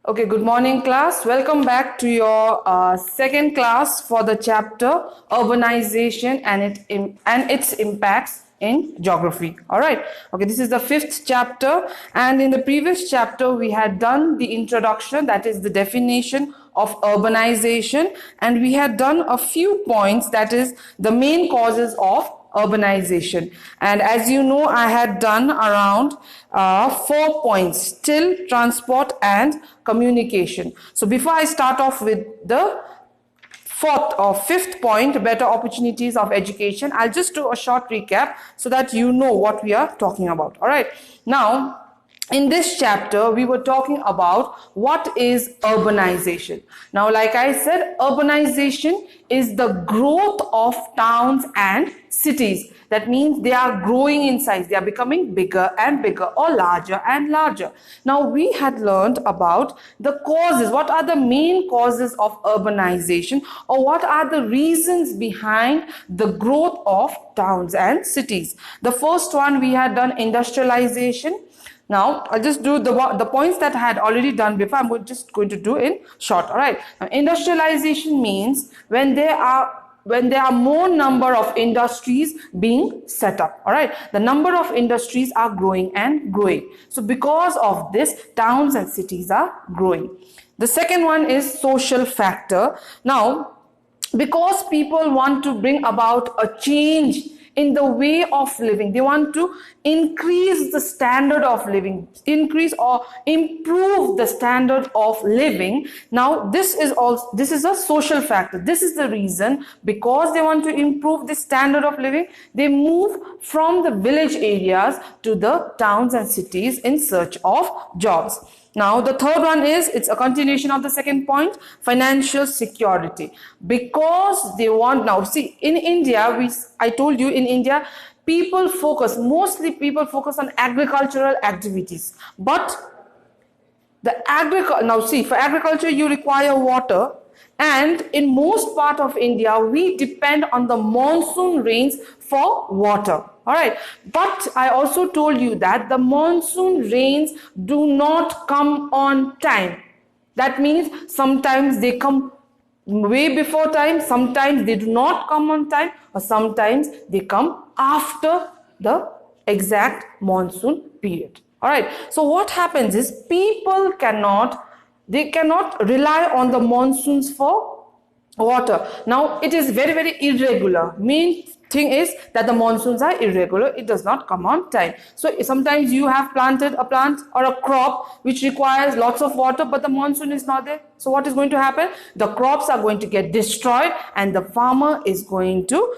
Okay, good morning class. Welcome back to your second class for the chapter Urbanization and its impacts in geography. All right. Okay, this is the fifth chapter, and in the previous chapter we had done the introduction, that is the definition of urbanization, and we had done a few points, that is the main causes of urbanization. And as you know, I had done around 4 points: still, transport, and communication. So before I start off with the fourth or fifth point, better opportunities of education, I'll just do a short recap so that you know what we are talking about. All right. Now, in this chapter, we were talking about what is urbanization. Now, like I said, urbanization is the growth of towns and cities. That means they are growing in size. They are becoming bigger and bigger, or larger and larger. Now, we had learned about the causes. What are the main causes of urbanization, or what are the reasons behind the growth of towns and cities? The first one, we had done industrialization. Now, I'll just do the points that I had already done before. I'm just going to do in short. All right. Now, industrialization means when there are more number of industries being set up. All right. The number of industries are growing and growing. So because of this, towns and cities are growing. The second one is social factor. Now, because people want to bring about a change in the way of living, they want to increase the standard of living, increase or improve the standard of living. Now, this is a social factor. This is the reason, because they want to improve the standard of living, they move from the village areas to the towns and cities in search of jobs. Now, the third one is, it's a continuation of the second point, financial security. Because they want, now see, in India, I told you, in India, mostly people focus on agricultural activities. But now see, for agriculture, you require water. And in most part of India, we depend on the monsoon rains for water. All right. But I also told you that the monsoon rains do not come on time. That means sometimes they come way before time, sometimes they do not come on time, or sometimes they come after the exact monsoon period. All right. So what happens is, people cannot rely on the monsoons for water. Now, it is very, very irregular. Main thing is that the monsoons are irregular. It does not come on time. So sometimes you have planted a plant or a crop which requires lots of water, but the monsoon is not there. So what is going to happen? The crops are going to get destroyed, and the farmer is going to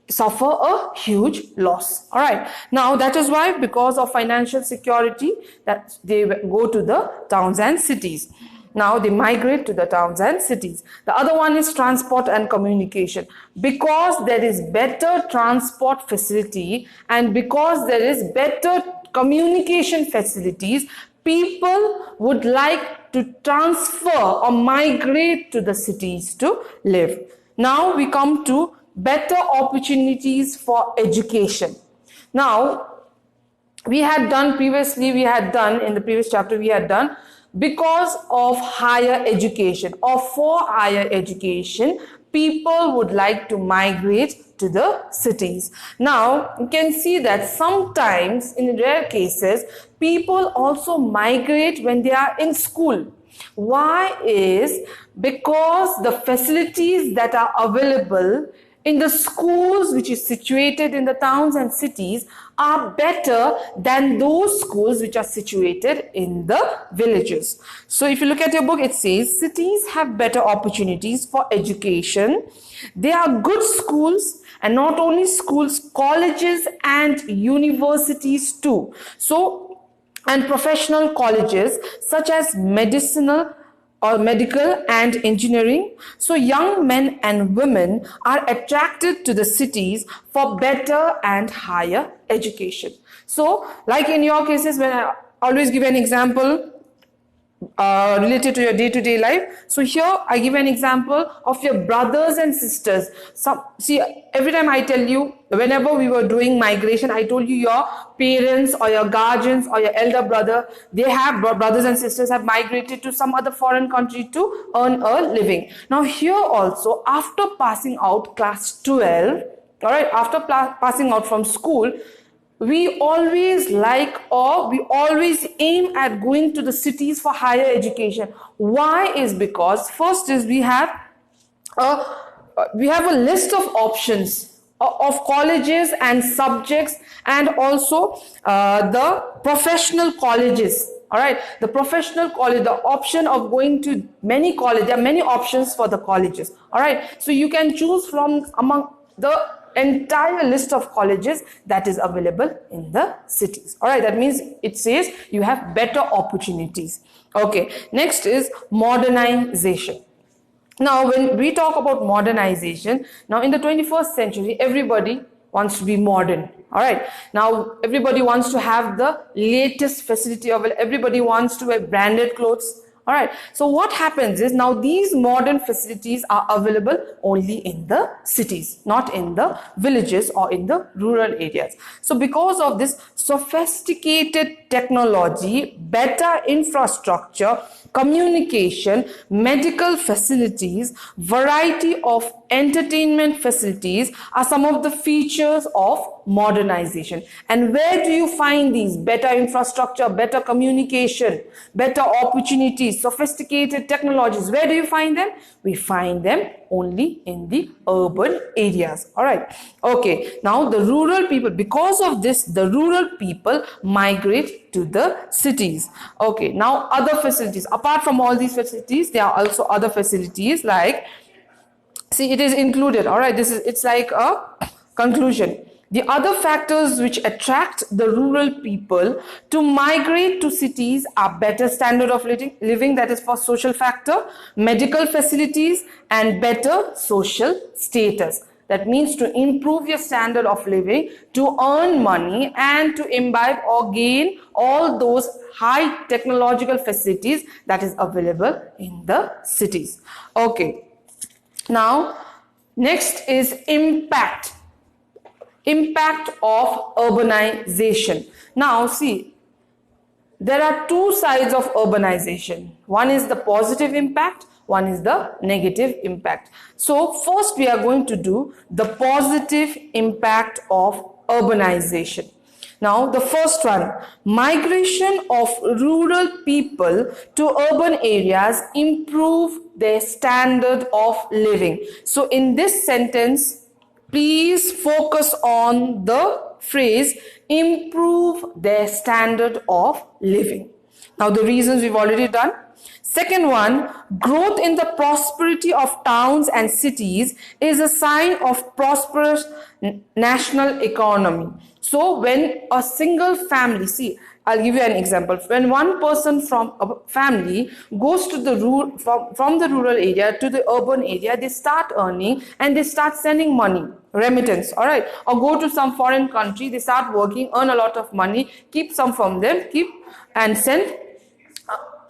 suffer a huge loss. All right. Now, that is why, because of financial security, that they go to the towns and cities. Now they migrate to the towns and cities. The other one is transport and communication. Because there is better transport facility and because there is better communication facilities, people would like to transfer or migrate to the cities to live. Now we come to better opportunities for education. Now, in the previous chapter, we had done because of higher education, or for higher education, people would like to migrate to the cities. Now, you can see that sometimes, in rare cases, people also migrate when they are in school. Why is? Because the facilities that are available in the schools which is situated in the towns and cities are better than those schools which are situated in the villages. So if you look at your book, it says cities have better opportunities for education. They are good schools, and not only schools, colleges and universities too. So, and professional colleges such as medicinal or medical and engineering. So young men and women are attracted to the cities for better and higher education. So like in your cases, when I always give an example, related to your day-to-day life. So here I give an example of your brothers and sisters. See, every time I tell you, whenever we were doing migration, I told you your parents or your guardians or your elder brother, they have brothers and sisters have migrated to some other foreign country to earn a living. Now here also, after passing out class 12, all right, after passing out from school, we always we always aim at going to the cities for higher education. Why? Is because first is we have a list of options of colleges and subjects, and also the professional colleges. All right, the professional college, the option of going to many colleges, there are many options for the colleges. All right, so you can choose from among the entire list of colleges that is available in the cities. All right, that means it says you have better opportunities. Okay, next is modernization. Now, when we talk about modernization, now in the 21st century, everybody wants to be modern. All right, now everybody wants to have the latest facility of it. Everybody wants to wear branded clothes. All right, so what happens is now these modern facilities are available only in the cities, not in the villages or in the rural areas. So because of this sophisticated technology, better infrastructure, communication, medical facilities, variety of entertainment facilities are some of the features of modernization. And where do you find these? Better infrastructure, better communication, better opportunities, sophisticated technologies. Where do you find them? We find them only in the urban areas. All right. Okay. Now the rural people, because of this, the rural people migrate to the cities. Okay. Now other facilities, apart from all these facilities, there are also other facilities like, see, it is included. All right. It's like a conclusion. The other factors which attract the rural people to migrate to cities are better standard of living, that is for social factor, medical facilities, and better social status. That means to improve your standard of living, to earn money, and to imbibe or gain all those high technological facilities that is available in the cities. Okay. Now, next is impact. Impact of urbanization. Now see, there are two sides of urbanization. One is the positive impact, one is the negative impact. So first we are going to do the positive impact of urbanization. Now the first one, migration of rural people to urban areas improve their standard of living. So in this sentence, please focus on the phrase improve their standard of living. Now the reasons we've already done. Second one, growth in the prosperity of towns and cities is a sign of prosperous national economy. So when a single family, see, I'll give you an example. When one person from a family goes to the from the rural area to the urban area, they start earning and they start sending money, remittance, all right? Or go to some foreign country, they start working, earn a lot of money, keep some from them, and send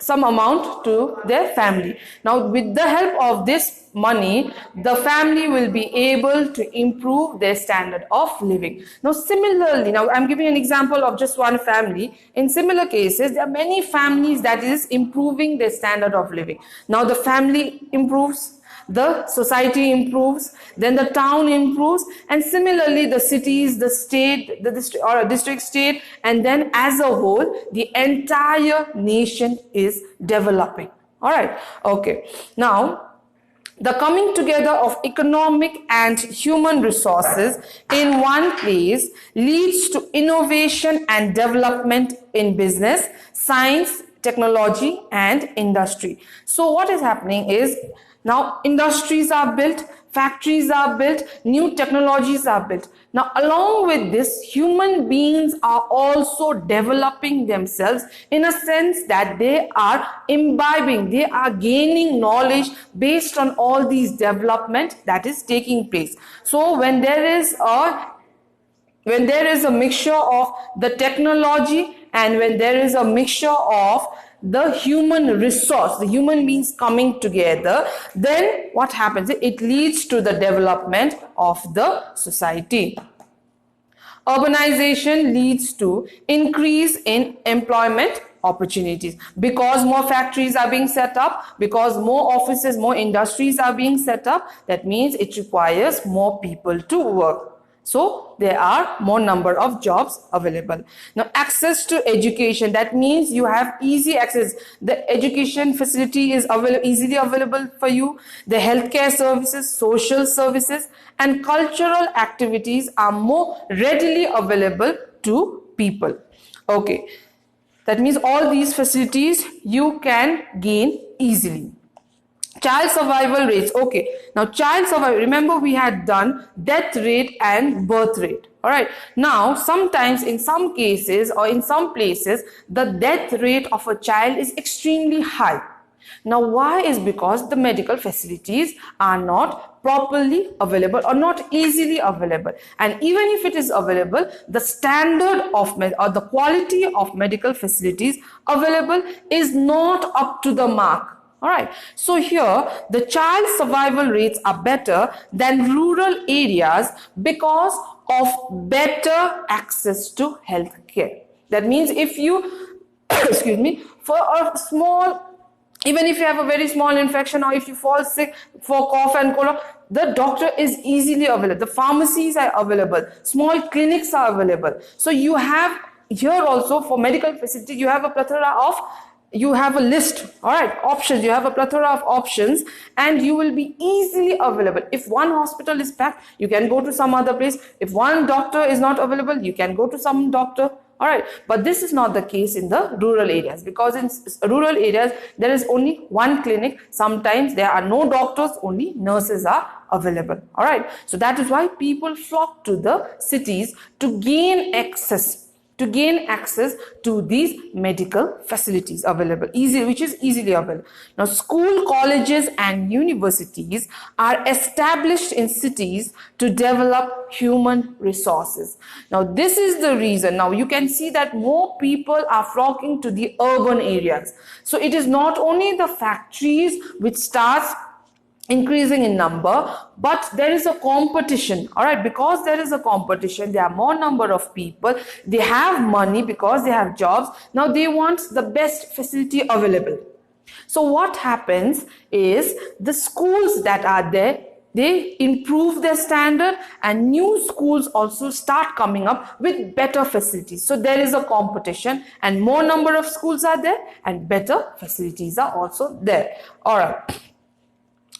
some amount to their family. Now, with the help of this money, the family will be able to improve their standard of living. Now, similarly, now I'm giving an example of just one family. In similar cases, there are many families that is improving their standard of living. Now, the family improves, the society improves, then the town improves, and similarly the cities, the state, the district or a district, state, and then as a whole the entire nation is developing. All right, okay. Now the coming together of economic and human resources in one place leads to innovation and development in business, science, technology, and industry. So what is happening is, now industries are built, factories are built, new technologies are built. Now along with this, human beings are also developing themselves in a sense that they are imbibing, they are gaining knowledge based on all these development that is taking place. So when there is a mixture of the technology and when there is a mixture of the human resource, the human beings coming together, then what happens? It leads to the development of the society. Urbanization leads to increase in employment opportunities because more factories are being set up, because more offices, more industries are being set up. That means it requires more people to work. So there are more number of jobs available. Now access to education, that means you have easy access. The education facility is easily available for you. The healthcare services, social services and cultural activities are more readily available to people. Okay, that means all these facilities you can gain easily. Child survival rates. Okay, now child survival, remember we had done death rate and birth rate. All right, now sometimes in some cases or in some places the death rate of a child is extremely high. Now why? Is because the medical facilities are not properly available or not easily available, and even if it is available, the standard of or the quality of medical facilities available is not up to the mark. All right, so here the child survival rates are better than rural areas because of better access to health care. That means if you excuse me, for a small, even if you have a very small infection or if you fall sick for cough and cold, the doctor is easily available. The pharmacies are available. Small clinics are available. So you have here also for medical facility, you have a plethora of, you have a list, all right, options. You have a plethora of options and you will be easily available. If one hospital is packed, you can go to some other place. If one doctor is not available, you can go to some doctor. All right, but this is not the case in the rural areas, because in rural areas there is only one clinic. Sometimes there are no doctors, only nurses are available. All right, so that is why people flock to the cities to gain access to these medical facilities available, which is easily available. Now, school, colleges and universities are established in cities to develop human resources. Now, this is the reason. Now, you can see that more people are flocking to the urban areas. So, it is not only the factories which starts increasing in number, but there is a competition. All right, because there is a competition, there are more number of people, they have money because they have jobs. Now they want the best facility available. So what happens is the schools that are there, they improve their standard and new schools also start coming up with better facilities. So there is a competition and more number of schools are there and better facilities are also there. All right.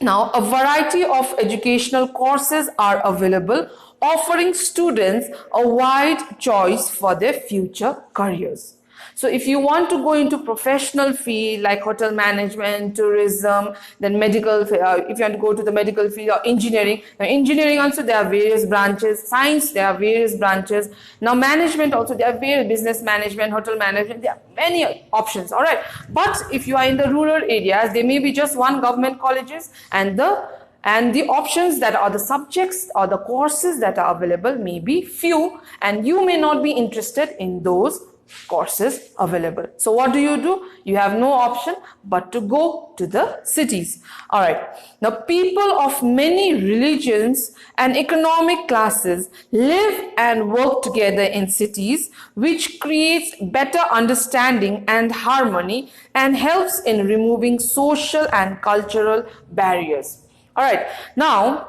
Now, a variety of educational courses are available, offering students a wide choice for their future careers. So if you want to go into professional field like hotel management, tourism, then medical, if you want to go to the medical field or engineering. Now engineering also there are various branches, science there are various branches. Now management also there are various, business management, hotel management, there are many options, all right. But if you are in the rural areas, there may be just one government colleges and the options that are the subjects or the courses that are available may be few and you may not be interested in those courses available. So what do? You have no option but to go to the cities. All right. Now people of many religions and economic classes live and work together in cities, which creates better understanding and harmony and helps in removing social and cultural barriers. All right. Now,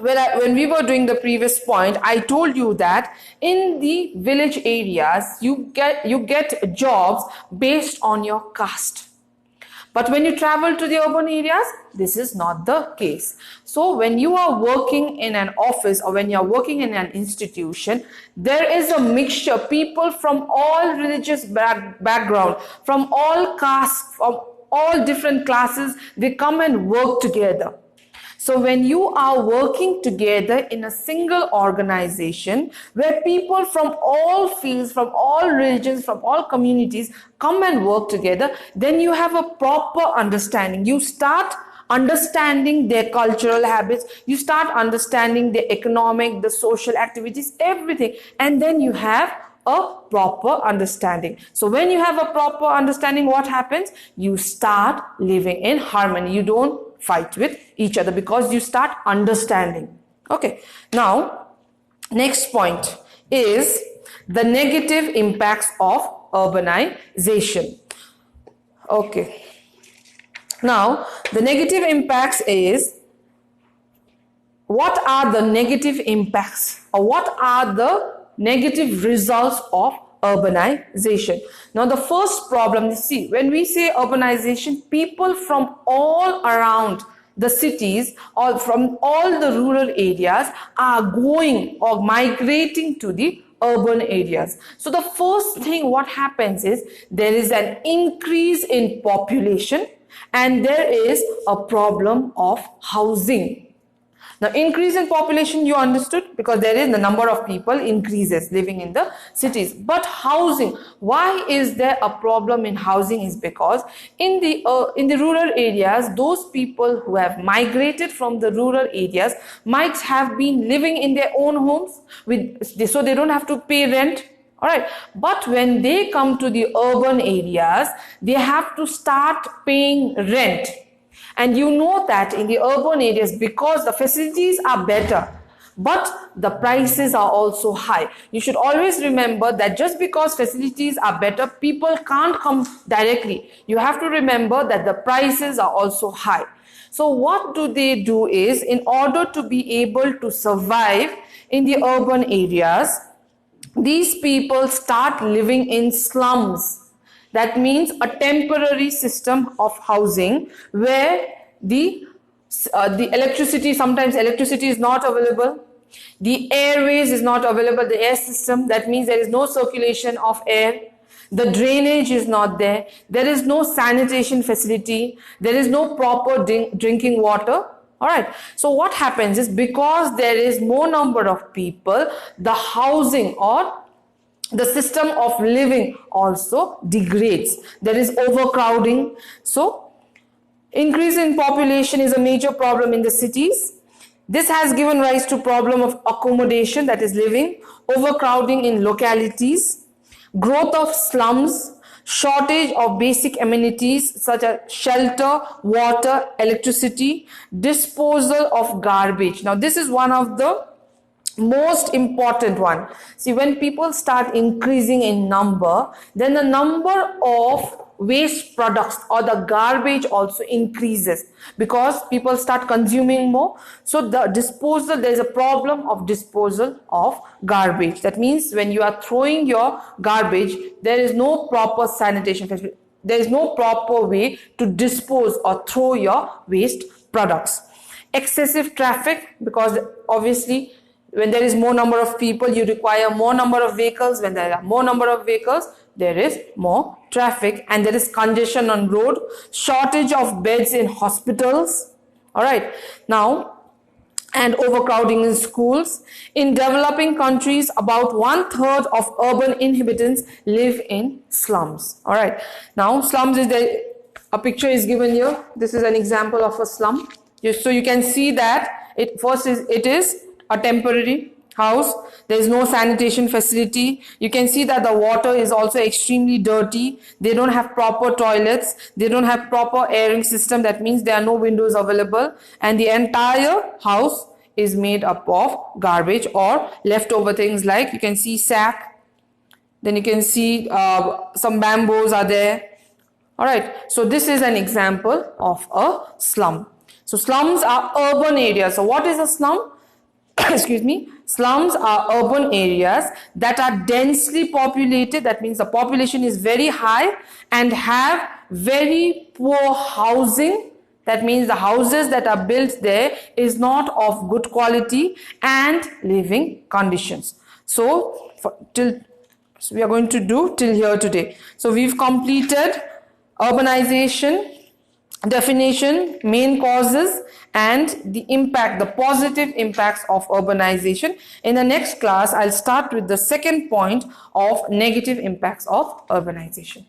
when we were doing the previous point, I told you that in the village areas, you get jobs based on your caste. But when you travel to the urban areas, this is not the case. So when you are working in an office or when you are working in an institution, there is a mixture, people from all religious background, from all castes, from all different classes, they come and work together. So when you are working together in a single organization where people from all fields, from all religions, from all communities come and work together, then you have a proper understanding. You start understanding their cultural habits, you start understanding their economic, the social activities, everything. And then you have a proper understanding. So when you have a proper understanding, what happens? You start living in harmony. You don't fight with each other because you start understanding. Okay. Now, next point is the negative impacts of urbanization. Okay. Now, the negative impacts is, what are the negative impacts or what are the negative results of urbanization? Now, the first problem, you see, when we say urbanization, people from all around the cities or from all the rural areas are going or migrating to the urban areas. So the first thing what happens is there is an increase in population and there is a problem of housing. Now, increase in population, you understood, because there is the number of people increases living in the cities. But housing, why is there a problem in housing? Is because in the rural areas, those people who have migrated from the rural areas might have been living in their own homes, so they don't have to pay rent. All right, but when they come to the urban areas, they have to start paying rent. And you know that in the urban areas, because the facilities are better, but the prices are also high. You should always remember that just because facilities are better, people can't come directly. You have to remember that the prices are also high. So what do they do is, in order to be able to survive in the urban areas, these people start living in slums. That means a temporary system of housing where the electricity, sometimes electricity is not available, the airways is not available, the air system, that means there is no circulation of air, the drainage is not there, there is no sanitation facility, there is no proper drinking water. All right. So what happens is, because there is more number of people, the housing or the system of living also degrades. There is overcrowding. So increase in population is a major problem in the cities. This has given rise to problem of accommodation, that is living, overcrowding in localities, growth of slums, shortage of basic amenities such as shelter, water, electricity, disposal of garbage. Now this is one of the most important one. See, when people start increasing in number, then the number of waste products or the garbage also increases, because people start consuming more. So the disposal, there is a problem of disposal of garbage. That means when you are throwing your garbage, there is no proper sanitation facility. There is no proper way to dispose or throw your waste products. Excessive traffic, because obviously when there is more number of people, you require more number of vehicles. When there are more number of vehicles, there is more traffic and there is congestion on road, shortage of beds in hospitals. All right. Now, and overcrowding in schools. In developing countries, about 1/3 of urban inhabitants live in slums. All right. Now, slums is a picture is given here. This is an example of a slum. So you can see that it is a temporary house. There is no sanitation facility. You can see that the water is also extremely dirty. They don't have proper toilets. They don't have proper airing system. That means there are no windows available. And the entire house is made up of garbage or leftover things, like you can see sack. Then you can see some bamboos are there. All right. So this is an example of a slum. So slums are urban areas. So what is a slum? Excuse me. Slums are urban areas that are densely populated. That means the population is very high and have very poor housing. That means the houses that are built there is not of good quality and living conditions. So we are going to do till here today. So we've completed urbanization, definition, main causes, and the impact, the positive impacts of urbanization. In the next class, I'll start with the second point of negative impacts of urbanization.